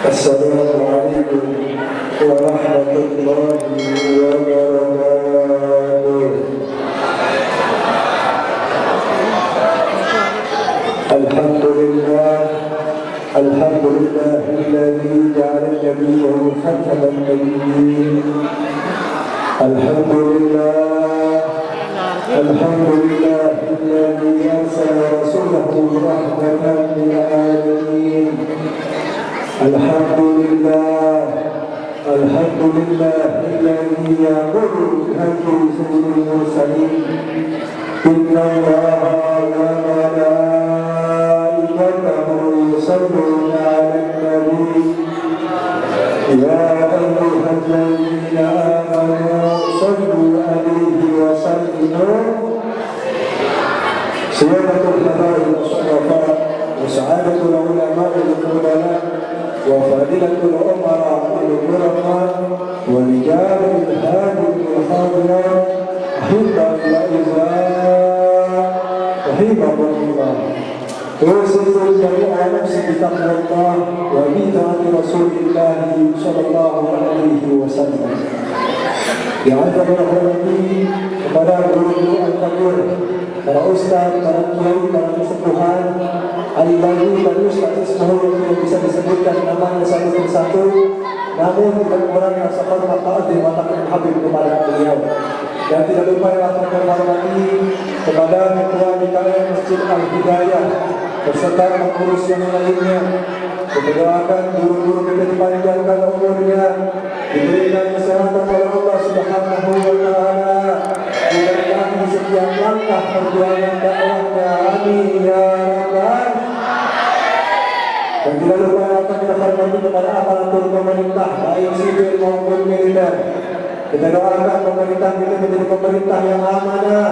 السلام عليكم ورحمة الله وبركاته. الحمد لله الذي جعل نبيه ختم النبيين. الحمد لله الذي أرسل رسوله رحمة للعالمين. الحمد لله الذي يأمر بالعدل والإحسان. إن الله وملائكته يصلون على النبي يا أيها الذين آمنوا صلوا عليه وسلموا. سيادة الحبائب الشرفاء وسعادة العلماء الفضلاء وفضيلة الأمراء الكرماء ورجال الهادي الحاضرات أحبة الأعزاء رحمكم الله. أوصيكم جميعا نفسي بتقوى الله وبطاعة رسول الله صلى الله عليه وسلم. Yang akan berhormati kepada guru-guru al-kabir, para ustaz, para kiai, para kesepuhan, al-bagi dan ustaz semua yang tidak bisa disebutkan namanya satu persatu, namun tidak kurang rasa hormat di mata Habib kepada beliau. Dan tidak lupa yang akan berhormati kepada ketua DKM Masjid Al-Hidayah beserta pengurus yang lainnya. Kita doakan guru-guru kita dipanjangkan umurnya, diberikan kesehatan oleh Allah Subhanahu wa Ta'ala, diberkahi di setiap langkah perjuangan dakwahnya. Amin ya rabbal. Dan tidak lupa yang akan kita hormati kepada aparatur pemerintah baik sipil maupun militer. Kita doakan pemerintah kita menjadi pemerintah yang amanah,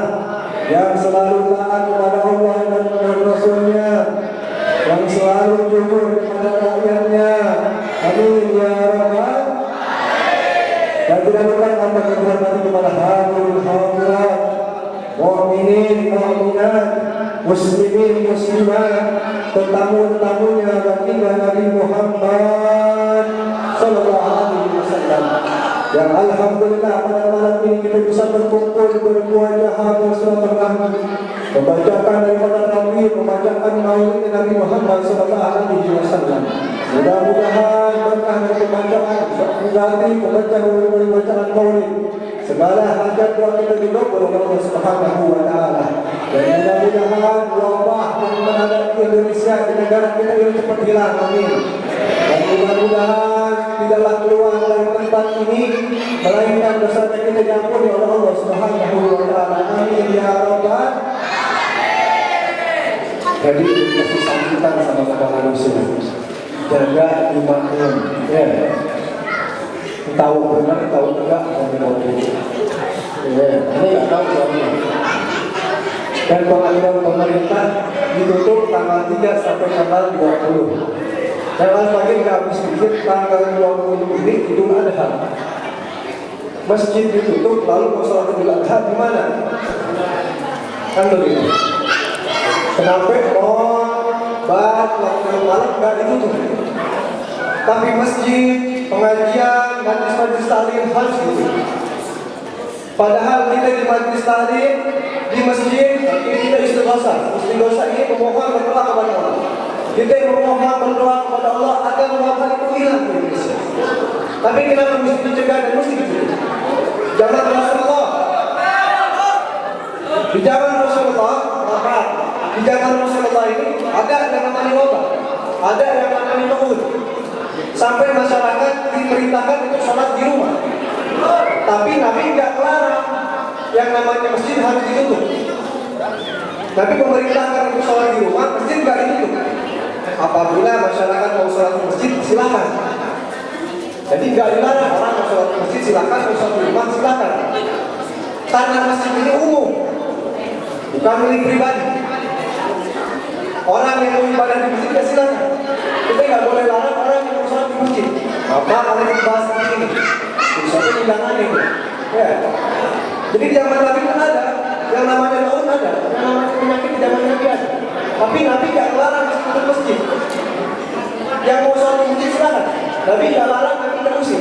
yang selalu taat kepada Allah dan Rasul-Nya, yang selalu jujur kepada rakyatnya. Amin ya rabbal. Dan tidak lupa akan berhormati kepada hadirin hadirat, mukminin mukminat, muslimin muslimat, tetamu-tetamunya baginda Nabi Muhammad sallallahu alaihi wasallam. Yang alhamdulillah pada malam ini kita bisa berkumpul berwajah bersilaturahmi, membacakan daripada Nabi, membacakan maulid Nabi Muhammad sallallahu alaihi wasallam. Mudah-mudahan berkah dari pembacaan pembacaan maulid, segala hajat doa kita dikabul oleh Allah Subhanahu wa Ta'ala. Dan mudah-mudahan wabah yang menghadapi Indonesia di negara kita ini cepat hilang. Amin. Dan mudah-mudahan tidaklah keluar dari tempat ini melainkan dosa kita diampuni oleh Allah Subhanahu wa Ta'ala. Amin ya rabbal. Jadi kasih sambutan sama kepada Rasul. Jaga imannya, ya. Tahu benar, tahu enggak, tahu tidak. Ya, ini nggak tahu soalnya. Dan pengadilan pemerintah ditutup tanggal 3 sampai tanggal 20. Dan lagi nggak habis pikir tanggal 20 ini Idul Adha. Masjid ditutup, lalu mau sholat Idul Adha di mana? Kan begitu. Kenapa waktu malam nggak ditutup? Tapi masjid, pengajian, majlis taklim harus ditutup. Padahal kita di majlis taklim, di masjid, kita istighosah. Istighosah ini memohon berdoa kepada Allah. Kita memohon berdoa kepada Allah agar wabah itu hilang di Indonesia. Tapi kenapa mesti dicegah dan mesti ditutup? Zaman Rasulullah, di zaman Rasulullah, di zaman Rasulullah ini ada yang namanya wabah, ada yang namanya maut. Sampai masyarakat diperintahkan untuk sholat di rumah. Tapi Nabi tidak melarang yang namanya masjid harus ditutup. Nabi memerintahkan untuk sholat di rumah, masjid tidak ditutup. Apabila masyarakat mau sholat di masjid, silakan. Jadi tidak dilarang orang mau sholat di masjid, silakan. Mau sholat di rumah, silakan. Tanah masjid ini umum, bukan milik pribadi. Orang yang mau ibadah di masjid, ya silakan. Kita nggak boleh larang orang yang mau sholat di masjid. Apa kalau kita bahas ini? Misalnya undangan ini, ya. Jadi di zaman Nabi kan ada, yang namanya maut ada, yang namanya penyakit di zaman Nabi ada. Tapi Nabi nggak melarang masjid. Yang mau sholat di masjid silakan. Nabi tidak larang, Nabi tidak usir.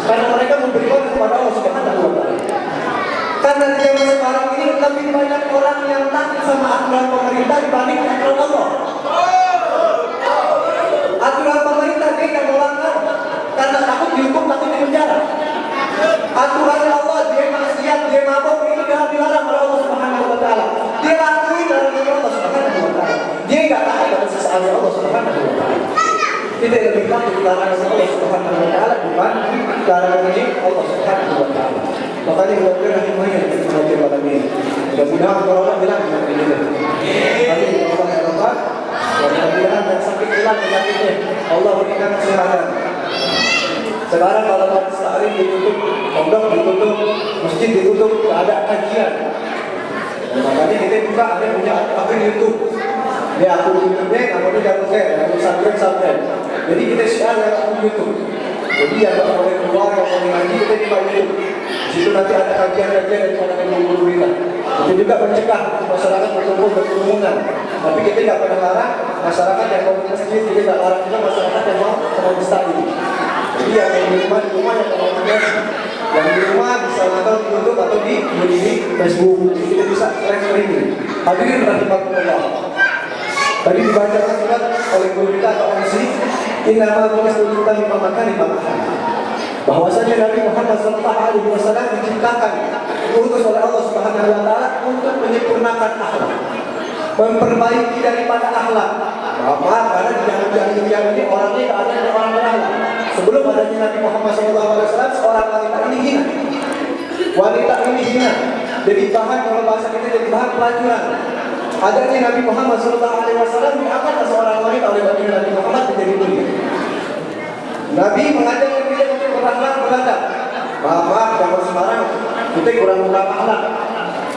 Karena mereka memberikan kepada Allah Subhanahu wa Ta'ala. Karena di zaman sekarang ini lebih banyak orang yang takut sama aturan pemerintah dibanding aturan Allah. Aturan pemerintah dia tidak melanggar karena takut dihukum, takut dipenjara. Aturan Allah dia maksiat, dia mabuk, itu dilarang oleh Allah Subhanahu wa Ta'ala. Dia lakuin dalam diri Allah Subhanahu wa Ta'ala. Dia enggak taat pada sesaatnya Allah Subhanahu wa Ta'ala. Kita lebih takut dilarang oleh Allah Subhanahu wa Ta'ala dibanding dilarang oleh Allah Subhanahu wa Ta'ala. Makanya mudah-mudahan rahimahnya kita malam ini. Mudah-mudahan orang bilang seperti ini. Amin. Allah ya Rabbah. Mudah-mudahan yang sakit hilang penyakitnya. Allah berikan kesehatan. Sekarang kalau hadis ta'lim ditutup, pondok ditutup, masjid ditutup, tidak ada kajian. Makanya kita buka ada punya akun YouTube. Dia akun YouTube-nya, namanya jangan share, akun subscribe. Jadi kita share yang akun YouTube. Jadi yang boleh keluar, yang boleh ngaji kita buka YouTube. Di situ nanti ada kajian-kajian dari mana yang guru kita. Itu juga mencegah masyarakat berkumpul berkerumunan. Tapi kita tidak pernah larang masyarakat yang mau ke masjid, kita tidak larang juga masyarakat yang mau ke masjid ini. Jadi yang di rumah, yang mau yang di rumah bisa nonton di YouTube atau di Facebook. Jadi kita bisa streaming. Hadirin rahimahullah. Tadi dibacakan surat oleh guru kita atau MC, innama bu'ithu lima makarim bahwasanya Nabi Muhammad SAW diciptakan, diutus oleh Allah Subhanahu wa Ta'ala untuk menyempurnakan akhlak, memperbaiki daripada akhlak. Maaf, karena di zaman jahiliyah ini orangnya tidak ada yang orang berakhlak. Sebelum adanya Nabi Muhammad SAW, seorang wanita ini hina. Wanita ini hina. Jadi bahan, kalau bahasa kita jadi bahan pelacuran. Adanya Nabi Muhammad SAW diangkat seorang wanita oleh Nabi Muhammad menjadi mulia. Nabi mengajarkan kita untuk berakhlak beradab. Maaf, zaman sekarang kita kurang berakhlak.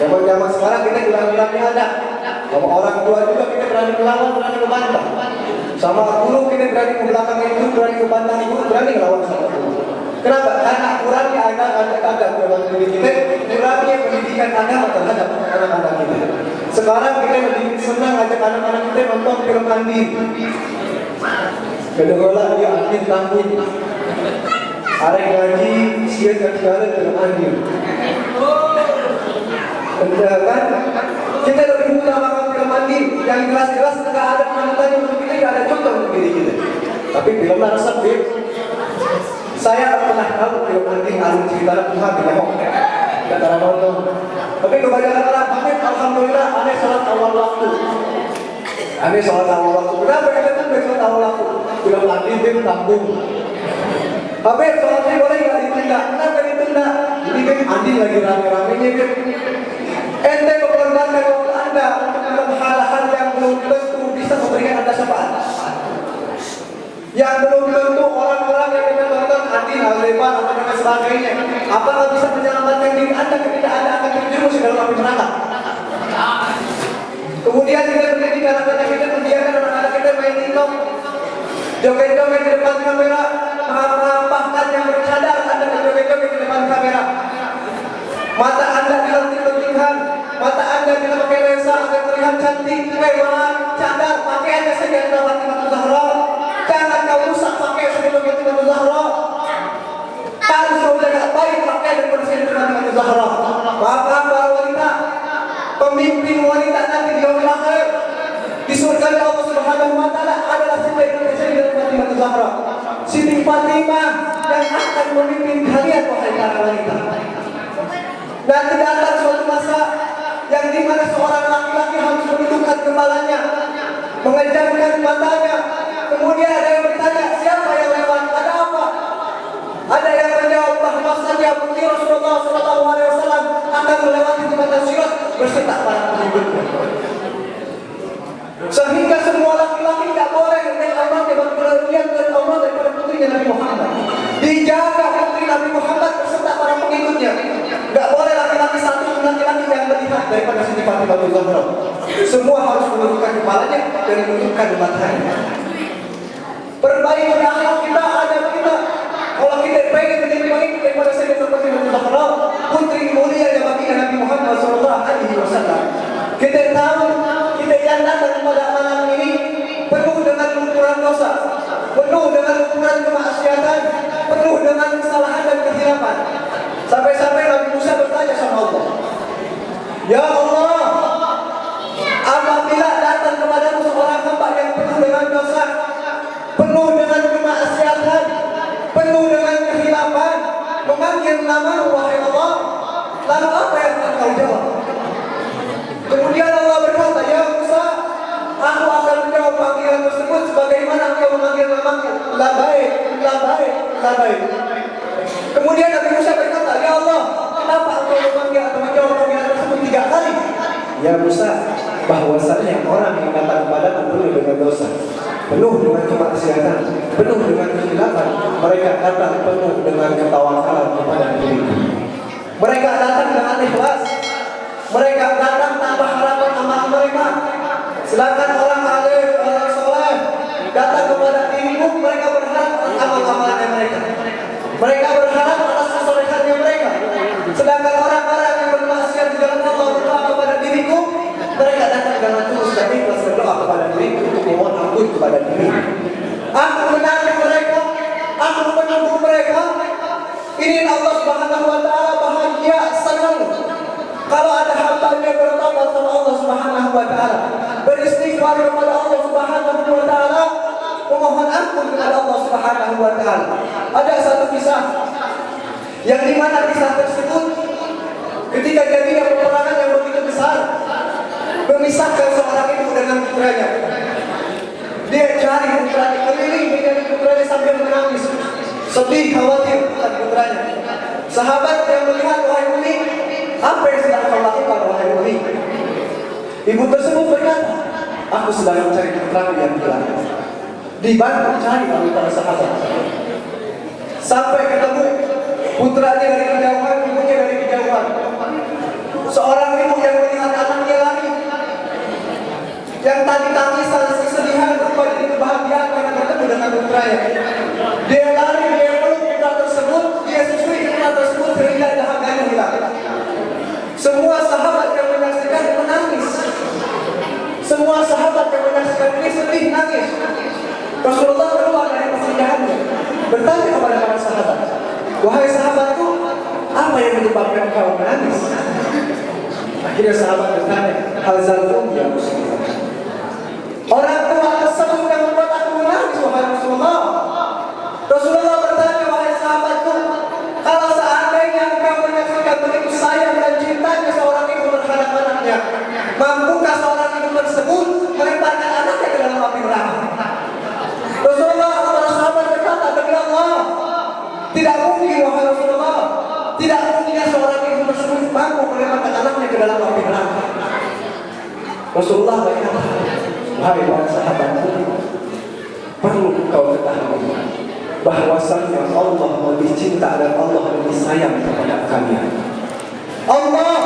Zaman sekarang kita kurang adab. Sama orang tua juga kita berani melawan, berani membantah. Sama guru kita berani membelakangi itu, berani membantah guru, berani melawan sama guru. Kenapa? Karena kurangnya adab dalam diri kita, kurangnya pendidikan agama terhadap anak-anak kita. Sekarang kita lebih senang ajak anak-anak kita nonton film Andin. Kedengaran dia Andin tanggung. Arek ngaji, sia segala film Andin. Kan? Kita lebih mengutamakan film Andin yang jelas-jelas tidak ada panutannya untuk kita, tidak ada contoh untuk diri kita. Tapi filmnya resep dia. Saya pernah tahu film Andin alur cerita Tuhan di Nehok. Tidak pernah nonton. Tapi kebanyakan orang pamit, alhamdulillah, aneh sholat awal waktu. Aneh sholat awal waktu. Kenapa kita tuh sholat awal waktu? Film Andin dia tanggung. Tapi sholat ini boleh nggak ditunda? Kenapa ditunda? Jadi kan Andin lagi rame-ramenya kan. Ente mengorbankan waktu Anda dalam hal-hal yang belum tentu bisa memberikan Anda syafaat. Yang belum tentu orang-orang yang kita tonton Andin, Al-Lebar, atau dan sebagainya, apakah bisa menyelamatkan diri Anda ketika Anda akan terjerumus di dalam api neraka? Kemudian kita mendidik anak-anak kita, membiarkan anak-anak kita main TikTok, joget-joget di depan kamera, merampahkan yang bercadar Anda berjoget-joget di depan kamera. Mata Anda dilantik-lantikkan, mata Anda tidak pakai lensa agar terlihat cantik, mewah, cadar, pakai aja saja dalam Fatimah Zahra. Jangan kau rusak pakai sebelum Fatimah Zahra. Kalau sudah tidak baik pakai dan bersih Fatimah Zahra. Maka para wanita, pemimpin wanita nanti di yaumil akhir di surga Allah Subhanahu wa Ta'ala adalah Siti Fatimah Zahra. Siti Fatimah yang akan memimpin kalian wahai para wanita. Nanti datang suatu masa yang dimana seorang laki-laki harus menundukkan kepalanya, mengejamkan matanya. Kemudian ada yang bertanya, siapa yang lewat? Ada apa? Ada yang menjawab bahwasanya putri Rasulullah SAW akan melewati jembatan Sirat berserta para pengikutnya. Sehingga semua laki-laki tidak boleh naik aurat dan berlebihan dari aurat daripada putrinya Nabi Muhammad. Dijaga putri Nabi Muhammad berserta para pengikutnya. Tidak boleh laki-laki satu laki-laki yang melihat daripada Siti Fatimah Zahra. Semua harus menundukkan kepalanya dan menundukkan matanya. Perbaiki akhlak kita, adab kita. Kalau kita pengen menjadi baik daripada Siti Fatimah Zahra, putri mulia yang baginda Nabi Muhammad SAW. Kita tahu kita yang datang pada malam ini penuh dengan lumpuran dosa, penuh dengan ukuran kemaksiatan, penuh dengan kesalahan dan kehilapan. Sampai-sampai Nabi Musa bertanya sama Allah, "Ya Allah, apabila datang kepadamu seorang hamba yang penuh dengan dosa, penuh dengan kemaksiatan, penuh dengan kehilapan, memanggil nama wahai Allah, lalu apa yang engkau jawab?" Kemudian Allah berkata, "Ya Musa, aku akan menjawab panggilan tersebut sebagaimana engkau memanggil namaku, Labaik, Labaik, Labaik." Kemudian Nabi Musa berkata, "Ya Allah, kenapa engkau memanggil atau menjawab panggilan tersebut 3 kali?" "Ya Musa, bahwasanya orang yang datang kepadaku penuh dengan dosa, penuh dengan kemaksiatan, penuh dengan kehilapan, mereka datang penuh dengan ketawakalan kepada diriku. Mereka datang dengan ikhlas, mereka datang tanpa harapan amal mereka. Sedangkan orang alim, orang soleh datang kepada dirimu, mereka berharap amal-amalnya mereka. Mereka berharap atas kesolehannya mereka. Sedangkan orang-orang yang bermaksiat di dalam Allah berdoa kepada diriku, mereka datang dengan tulus dan ikhlas berdoa kepada diriku untuk memohon ampun kepada diriku. Aku menanti mereka, aku menunggu mereka. Ini Allah Subhanahu wa Ta'ala bahagia, senang kalau ada hamba-Nya bertobat sama Allah Subhanahu wa Ta'ala, beristighfar kepada Allah Subhanahu wa Ta'ala, memohon ampun kepada Allah Subhanahu wa Ta'ala. Ada satu kisah yang dimana kisah tersebut ketika jadinya peperangan yang begitu besar, memisahkan seorang ibu dengan putranya. Dia cari putranya, keliling mencari putranya sambil menangis, sedih, khawatir akan putranya. Sahabat yang melihat, "Wahai Umi, apa yang sedang kau lakukan, wahai Umi?" Ibu tersebut berkata, "Aku sedang mencari putraku yang hilang." Dibantu cari oleh para sahabat, sampai ketemu putranya dari kejauhan, ibunya dari kejauhan. Seorang ibu yang melihat anaknya lari, yang tadi tangisan kesedihan berubah jadi kebahagiaan karena bertemu dengan putranya. Dia lari, dia peluk putra tersebut, dia susui putra tersebut sehingga dahaganya hilang. Semua sahabat yang menyaksikan menangis. Semua sahabat yang menyaksikan ini sedih, nangis. Rasulullah keluar dari persinggahannya, bertanya kepada para sahabat, "Wahai sahabatku, apa yang menyebabkan kau menangis?" Akhirnya sahabat bertanya, "Hal zalum ya Rasulullah." Orang tua tersebut yang membuat aku menangis, wahai Rasulullah. Rasulullah bertanya, "Wahai sahabatku, kalau seandainya engkau menyaksikan begitu sayang dan cintanya seorang ibu terhadap anaknya, mampukah seorang ibu tersebut melemparkan anaknya ke dalam api neraka?" Rasulullah, para sahabat berkata, "Demi Allah, tidak mungkin wahai Rasulullah, tidak mungkin seorang ibu tersebut mampu melemparkan anaknya ke dalam api neraka." Rasulullah berkata, "Wahai para sahabatku, perlu kau ketahui bahwasanya Allah lebih cinta dan Allah lebih sayang kepada kalian. Allah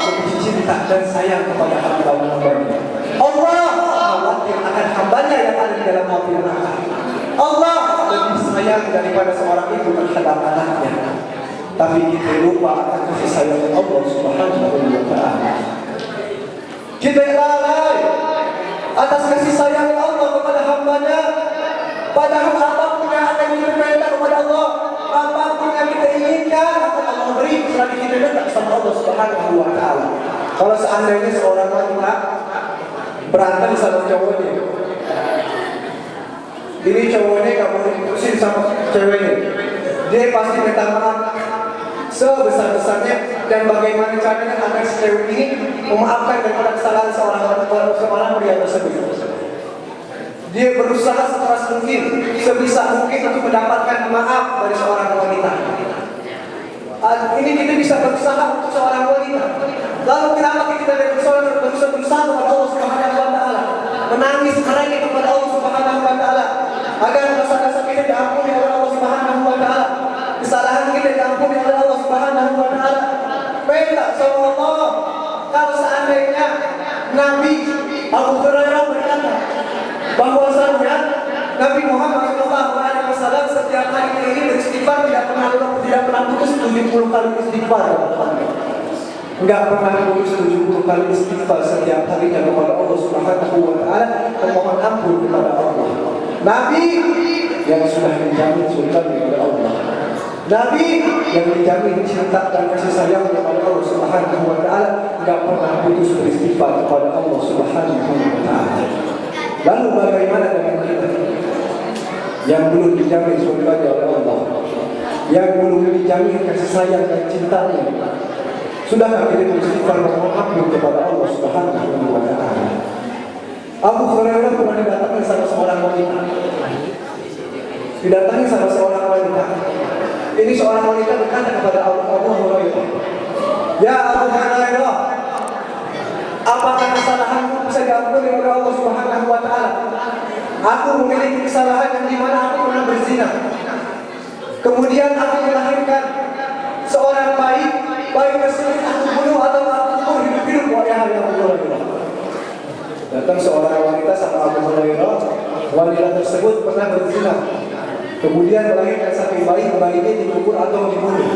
lebih cinta dan sayang kepada hamba-hambanya. Allah khawatir akan hambanya yang ada di dalam api neraka. Allah lebih sayang daripada seorang ibu terhadap anaknya. Tapi kita lupa akan kasih sayang Allah Subhanahu wa Ta'ala. Kita lalai atas kasih sayang Allah kepada hambanya. Padahal apapun yang akan kita minta kepada Allah, apapun yang kita inginkan akan Allah beri selagi kita minta sama Allah Subhanahu wa Ta'ala. Kalau seandainya seorang wanita berantem sama cowoknya, ini cowoknya gak mau diputusin sama ceweknya, dia pasti minta maaf sebesar-besarnya. Dan bagaimana caranya agar si cewek ini memaafkan daripada kesalahan seorang pria tersebut? Dia berusaha sekeras mungkin, sebisa mungkin untuk mendapatkan maaf dari seorang wanita. Ini kita bisa berusaha untuk seorang wanita. Lalu kenapa kita berusaha kepada Allah Subhanahu wa Ta'ala, menangis mereka kepada Allah Subhanahu wa Ta'ala agar dosa-dosa kita diampuni oleh Allah Subhanahu wa Ta'ala, kesalahan kita diampuni oleh Allah Subhanahu wa Ta'ala. Minta sama Allah. Kalau seandainya Nabi Abu Hurairah berkata bahwasanya Nabi Muhammad SAW setiap hari ini beristighfar tidak pernah putus 70 kali istighfar. Enggak pernah putus 70 kali istighfar setiap harinya kepada Allah Subhanahu wa taala, memohon ampun kepada Allah. Nabi yang sudah dijamin surganya oleh Allah. Nabi yang dijamin cinta dan kasih sayang kepada Allah Subhanahu wa taala, enggak pernah putus beristighfar kepada Allah Subhanahu wa taala. Lalu bagaimana dengan kita yang belum dijamin surganya oleh Allah, yang belum dijamin kasih sayang dan cintanya? Sudahkah kita beristighfar memohon ampun kepada Allah Subhanahu wa taala? Abu Hurairah pernah didatangi sama seorang wanita. Didatangi sama seorang wanita. Ini seorang wanita berkata kepada Abu Hurairah, "Ya Abu Hurairah, apakah kesalahanku bisa diampuni oleh Allah Subhanahu wa taala? Aku memiliki kesalahan yang dimana aku pernah berzina. Kemudian aku melahirkan seorang bayi tersebut aku bunuh atau aku hidup-hidup wahai Abu Hurairah." Datang seorang wanita sama Abu Hurairah. Wanita tersebut pernah berzina, kemudian melahirkan satu bayi, bayinya dikubur atau dibunuh.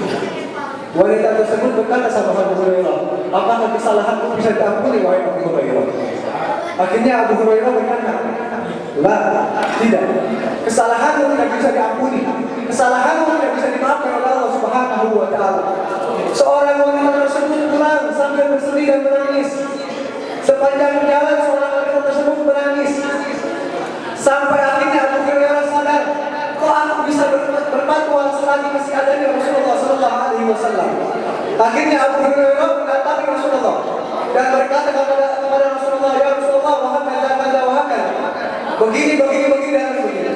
Wanita tersebut berkata sama Abu Hurairah, "Apakah kesalahanku bisa diampuni wahai Abu Hurairah?" Akhirnya Abu Hurairah berkata, "La, tidak. Kesalahanmu tidak bisa diampuni. Kesalahanmu tidak bisa dimaafkan oleh Allah Subhanahu wa taala." Seorang wanita tersebut pulang sambil bersedih dan menangis. Sepanjang jalan seorang wanita tersebut menangis. Sampai akhirnya Abu Hurairah sadar, kok aku bisa berfatwa selagi masih adanya Rasulullah sallallahu alaihi wasallam. Akhirnya Abu Hurairah mendatangi Rasulullah dan berkata kepada Rasulullah, "Ya Rasulullah, wahai begini dan begini."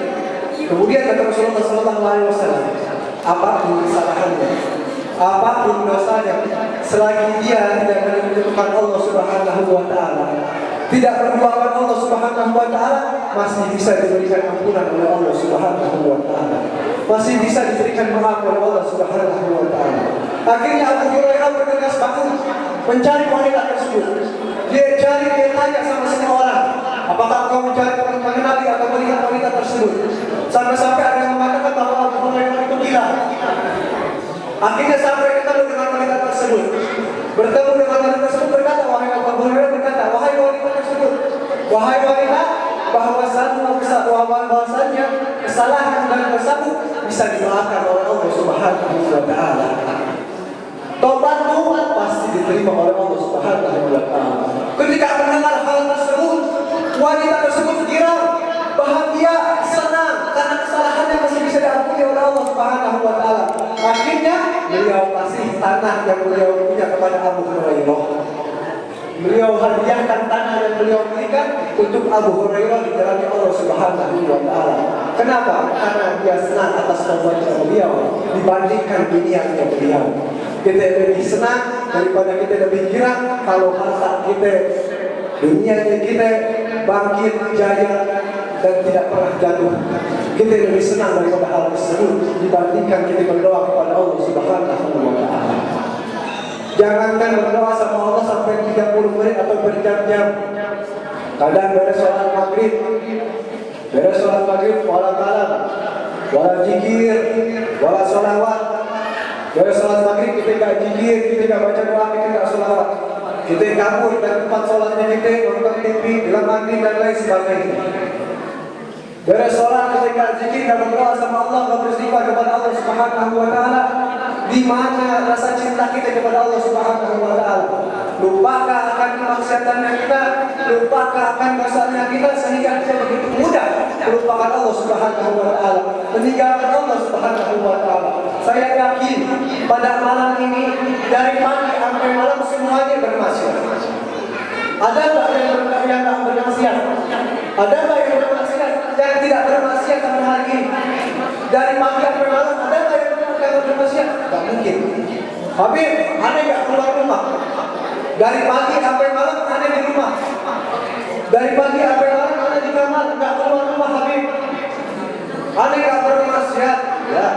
Kemudian kata Rasulullah sallallahu alaihi wasallam, apapun kesalahannya, apapun dosanya, selagi dia tidak menyekutukan Allah Subhanahu wa taala, tidak berduakan Allah Subhanahu wa taala, masih bisa diberikan ampunan oleh Allah Subhanahu wa taala. Masih bisa diberikan maaf oleh Allah Subhanahu wa taala. Akhirnya Abu Hurairah bergegas bangun mencari wanita tersebut. Dia tanya sama semua orang, "Apakah kau mengenali atau melihat wanita tersebut?" Sampai-sampai ada yang mengatakan bahwa Abu Hurairah itu gila. Akhirnya sampai ketemu dengan wanita tersebut. Bertemu dengan wanita tersebut berkata, Abu Hurairah berkata, "Wahai wanita tersebut, wahai wanita, bahwasanya kesalahan dan dosamu bisa dimaafkan oleh Allah Subhanahu wa taala. Tobatmu pasti diterima oleh Allah Subhanahu wa taala." Ketika mendengar hal tersebut, wanita tersebut girang, bahagia, senang karena kesalahannya masih bisa diampuni oleh Allah Subhanahu wa taala. Akhirnya beliau kasih tanah yang beliau punya kepada Abu Hurairah. Beliau hadiahkan tanah yang beliau berikan untuk Abu Hurairah di jalan Allah Subhanahu wa taala. Kenapa? Karena dia senang atas tobatnya beliau dibandingkan dunianya beliau. Kita lebih senang daripada kita lebih girang kalau harta kita, dunianya kita bangkit jaya dan tidak pernah jatuh. Kita lebih senang daripada hal tersebut dibandingkan kita berdoa kepada Allah Subhanahu wa taala. Jangankan berdoa sama Allah sampai 30 menit atau berjam-jam. Kadang beres sholat maghrib, wala kalam, wala zikir, wala sholawat. Beres sholat maghrib kita gak zikir, kita gak baca doa, kita gak sholawat. Kita kabur dan tempat sholatnya kita nonton TV, bilang mandi dan lain sebagainya. Beres sholat ketika zikir dan berdoa sama Allah, beristighfar kepada Allah Subhanahu wa taala. Di mana rasa cinta kita kepada Allah Subhanahu wa taala? Lupakan akan kemaksiatannya kita, lupakan akan dosanya kita sehingga kita begitu mudah melupakan Allah Subhanahu wa taala, meninggalkan Allah Subhanahu wa taala. Saya yakin pada malam ini dari pagi sampai malam semuanya bermaksiat. Ada tak yang bermaksiat? Ada tak yang bermaksiat? Yang tidak bermaksiat sampai hari ini. Dari pagi sampai malam ada tak yang bermaksiat? Tak mungkin. Habib, aneh gak keluar rumah. Dari pagi sampai malam aneh di rumah. Dari pagi sampai malam aneh di kamar, gak keluar rumah Habib. Aneh gak bermaksiat. Ya,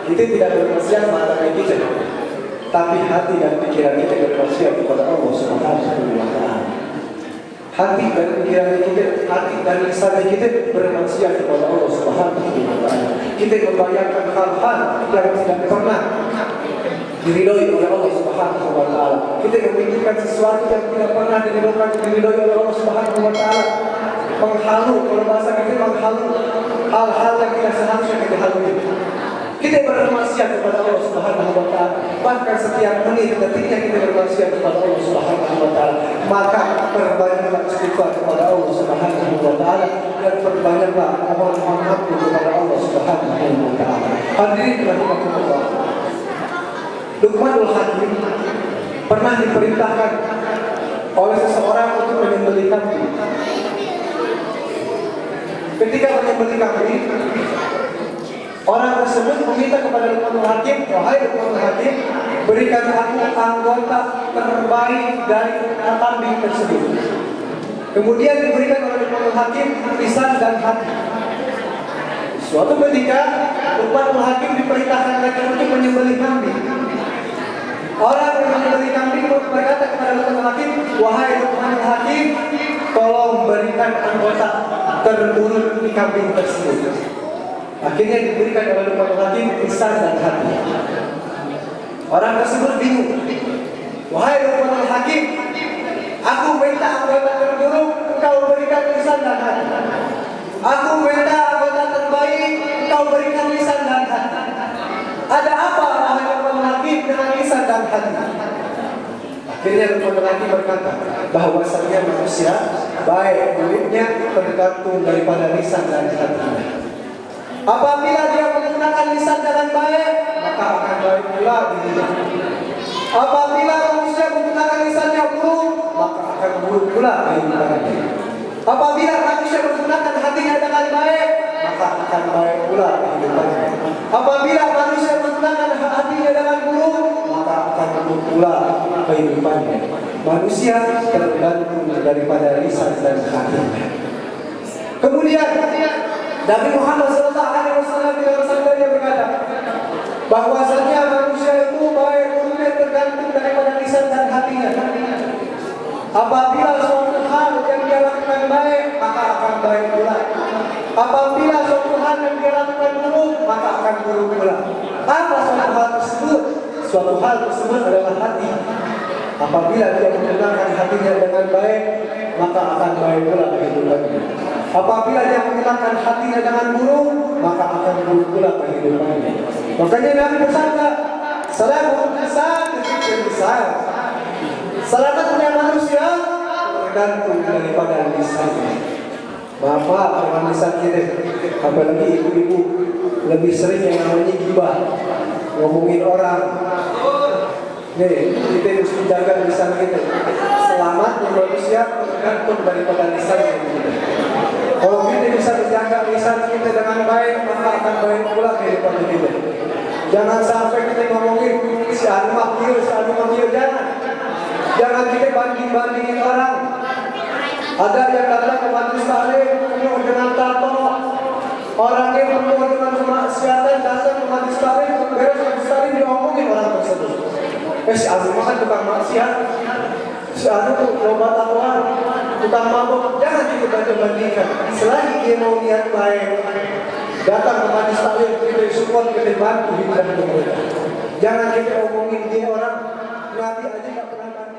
kita tidak bermaksiat mata kita, tapi hati dan pikiran kita bermaksiat kepada Allah Subhanahu wa taala. Hati dan pikiran kita, hati dan lisan kita bermaksiat kepada Allah Subhanahu wa taala. Kita membayangkan hal-hal yang tidak pernah diridhoi oleh Allah Subhanahu wa taala. Kita memikirkan sesuatu yang tidak pernah diridhoi oleh Allah Subhanahu wa taala. Menghalu, kalau bahasa kita menghalu hal-hal yang tidak seharusnya kita halui. Kita bermaksiat kepada Allah Subhanahu wa taala. Bahkan setiap menit detiknya kita bermaksiat kepada Allah Subhanahu wa taala. Maka perbanyaklah istighfar kepada Allah Subhanahu wa taala dan perbanyaklah mohon maaf kepada Allah Subhanahu wa taala. Hadirin rahimakumullah. Luqmanul Hakim pernah diperintahkan oleh seseorang untuk menyembelih kambing. Ketika menyembelih kambing, orang tersebut meminta kepada Luqmanul Hakim, wahai Luqmanul Hakim, berikan aku anggota terbaik dari kambing tersebut. Kemudian diberikan oleh Luqmanul Hakim lisan dan hati. Suatu ketika Luqmanul Hakim diperintahkan lagi untuk menyembelih kambing. Orang yang menyembelih kambing berkata kepada Luqmanul Hakim, wahai Luqmanul Hakim, tolong berikan anggota terburuk di kambing tersebut. Akhirnya diberikan oleh Luqmanul Hakim lisan dan hati. Orang tersebut bingung. Wahai Luqmanul Hakim, aku minta anggota terburuk, engkau berikan lisan dan hati. Aku minta anggota terbaik, engkau berikan lisan dan hati. Ada apa wahai Luqmanul Hakim dengan lisan dan hati? Akhirnya Luqmanul Hakim berkata bahwasanya manusia baik buruknya tergantung daripada lisan dan hatinya. Apabila dia menggunakan lisan dengan baik, maka akan baik pula dirinya. Apabila manusia menggunakan lisannya buruk, maka akan buruk pula kehidupannya. Apabila manusia menggunakan hatinya dengan baik, maka akan baik pula kehidupannya. Apabila manusia menggunakan hatinya dengan buruk, maka akan buruk pula kehidupannya. Manusia tergantung daripada lisan dan hatinya. Kemudian Nabi Muhammad SAW dalam sabdanya berkata bahwasanya manusia itu baik buruknya tergantung daripada lisan dan hatinya. Apabila suatu hal yang dia lakukan baik, maka akan baik pula. Apabila suatu hal yang dia lakukan buruk, maka akan buruk pula. Apa suatu hal tersebut? Suatu hal tersebut adalah hati. Apabila dia menggunakan hatinya dengan baik, maka akan baik pula kehidupannya. Apabila dia menggunakan hatinya dengan buruk, maka akan buruk pula kehidupannya. Makanya Nabi bersabda, "Salamun lisan dzikr lisan." Selamatnya manusia tergantung daripada lisannya. Bapak dengan lisan kita, apalagi ibu-ibu lebih sering yang namanya gibah, ngomongin orang. Nih, kita harus menjaga lisan kita. Selamatnya manusia tergantung daripada lisan kita. Kalau kita bisa menjaga lisan kita dengan baik, maka akan baik pula kehidupan kita. Jangan sampai kita ngomongin si anu makil, jangan kita banding-bandingin orang. Ada yang datang ke majelis taklim penuh dengan tato, orangnya penuh dengan kemaksiatan, datang ke majelis taklim, beres majelis taklim diomongin orang tersebut. Si anu makan tukang maksiat, si anu tuh coba tatoan, tukang mabuk. Jangan kita banding-bandingkan. Selagi dia mau niat baik, datang ke majelis taklim, kita support, kita bantu hidupnya mereka. Jangan kita omongin dia orang, Nabi aja nggak pernah bantu.